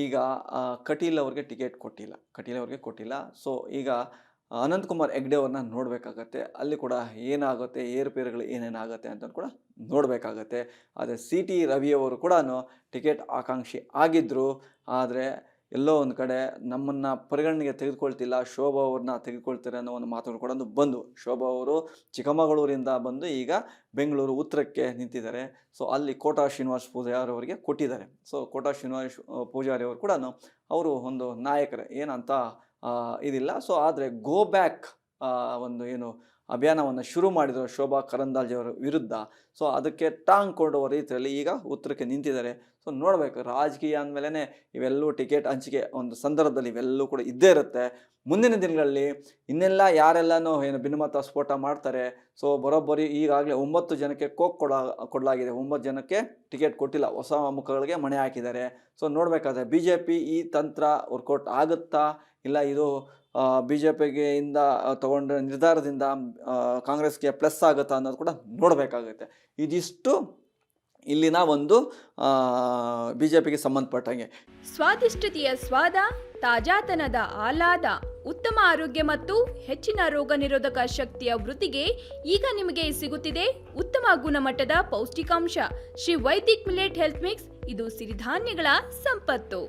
ಈಗ ಕಟೀಲ್ ಅವ್ರಿಗೆ ಟಿಕೆಟ್ ಕೊಟ್ಟಿಲ್ಲ. ಸೊ ಈಗ ಅನಂತಕುಮಾರ್ ಹೆಗ್ಡೆ ಅವ್ರನ್ನ ನೋಡಬೇಕಾಗತ್ತೆ. ಅಲ್ಲಿ ಕೂಡ ಏನಾಗುತ್ತೆ, ಏರುಪೇರುಗಳು ಏನೇನಾಗುತ್ತೆ ಅಂತ ಕೂಡ ನೋಡಬೇಕಾಗತ್ತೆ. ಆದರೆ ಸಿ ಟಿ ರವಿಯವರು ಕೂಡ ಟಿಕೆಟ್ ಆಕಾಂಕ್ಷಿ ಆಗಿದ್ದರು. ಆದರೆ ಎಲ್ಲೋ ಒಂದು ಕಡೆ ನಮ್ಮನ್ನು ಪರಿಗಣನೆಗೆ ತೆಗೆದುಕೊಳ್ತಿಲ್ಲ, ಶೋಭಾ ಅವ್ರನ್ನ ತೆಗೆದುಕೊಳ್ತಾರೆ ಅನ್ನೋ ಒಂದು ಮಾತುಗಳು ಕೂಡ ಬಂದು, ಶೋಭಾ ಅವರು ಚಿಕ್ಕಮಗಳೂರಿಂದ ಬಂದು ಈಗ ಬೆಂಗಳೂರು ಉತ್ತರಕ್ಕೆ ನಿಂತಿದ್ದಾರೆ. ಸೊ ಅಲ್ಲಿ ಕೋಟಾ ಶ್ರೀನಿವಾಸ್ ಪೂಜಾರಿ ಅವರಿಗೆ ಕೊಟ್ಟಿದ್ದಾರೆ. ಸೊ ಕೋಟಾ ಶ್ರೀನಿವಾಸ್ ಪೂಜಾರಿ ಅವರು ಕೂಡ ಅವರು ಒಂದು ನಾಯಕರೇ, ಏನಂತ ಇದಿಲ್ಲ. ಸೊ ಆದರೆ ಗೋ ಬ್ಯಾಕ್ ಒಂದು ಏನು ಅಭಿಯಾನವನ್ನು ಶುರು ಮಾಡಿದರು ಶೋಭಾ ಕರಂದ್ಲಾಜೆ ಅವರ ವಿರುದ್ಧ. ಸೊ ಅದಕ್ಕೆ ಟಾಂಗ್ ಕೊಡುವ ರೀತಿಯಲ್ಲಿ ಈಗ ಉತ್ತರಕ್ಕೆ ನಿಂತಿದ್ದಾರೆ. ಸೊ ನೋಡಬೇಕು, ರಾಜಕೀಯ ಅಂದಮೇಲೆ ಇವೆಲ್ಲವೂ ಟಿಕೆಟ್ ಹಂಚಿಕೆ ಒಂದು ಸಂದರ್ಭದಲ್ಲಿ ಇವೆಲ್ಲವೂ ಕೂಡ ಇದ್ದೇ ಇರುತ್ತೆ. ಮುಂದಿನ ದಿನಗಳಲ್ಲಿ ಇನ್ನೆಲ್ಲ ಯಾರೆಲ್ಲನೂ ಏನು ಭಿನ್ನಮತ ಸ್ಫೋಟ ಮಾಡ್ತಾರೆ. ಸೊ ಬರೋಬ್ಬರಿ ಈಗಾಗಲೇ 9 ಜನಕ್ಕೆ ಕೊಡಲಾಗಿದೆ. 9 ಜನಕ್ಕೆ ಟಿಕೆಟ್ ಕೊಟ್ಟಿಲ್ಲ, ಹೊಸ ಮುಖಗಳಿಗೆ ಮಣೆ ಹಾಕಿದ್ದಾರೆ. ಸೊ ನೋಡಬೇಕಾದ್ರೆ ಬಿ ಜೆ ಪಿ ಈ ತಂತ್ರ ವರ್ಕೌಟ್ ಆಗುತ್ತಾ, ಇಲ್ಲ ಇದು ಬಿ ಜೆ ಪಿಗೆ ಇಂದ ತಗೊಂಡ ನಿರ್ಧಾರದಿಂದ ಕಾಂಗ್ರೆಸ್ಗೆ ಪ್ಲಸ್ ಆಗುತ್ತಾ ಅನ್ನೋದು ಕೂಡ ನೋಡಬೇಕಾಗುತ್ತೆ. ಇದಿಷ್ಟು ಇಲ್ಲಿನ ಒಂದು ಬಿ ಜೆ ಪಿಗೆ ಸಂಬಂಧಪಟ್ಟಂಗೆ. ಸ್ವಾದಿಷ್ಟತೆಯ ಸ್ವಾದ, ತಾಜಾತನದ ಆಹ್ಲಾದ, ಉತ್ತಮ ಆರೋಗ್ಯ ಮತ್ತು ಹೆಚ್ಚಿನ ರೋಗ ನಿರೋಧಕ ಶಕ್ತಿಯ ವೃದ್ಧಿಗೆ ಈಗ ನಿಮಗೆ ಸಿಗುತ್ತಿದೆ ಉತ್ತಮ ಗುಣಮಟ್ಟದ ಪೌಷ್ಟಿಕಾಂಶ. Shri Vaidik millet health mix, ಇದು ಸಿರಿಧಾನ್ಯಗಳ ಸಂಪತ್ತು.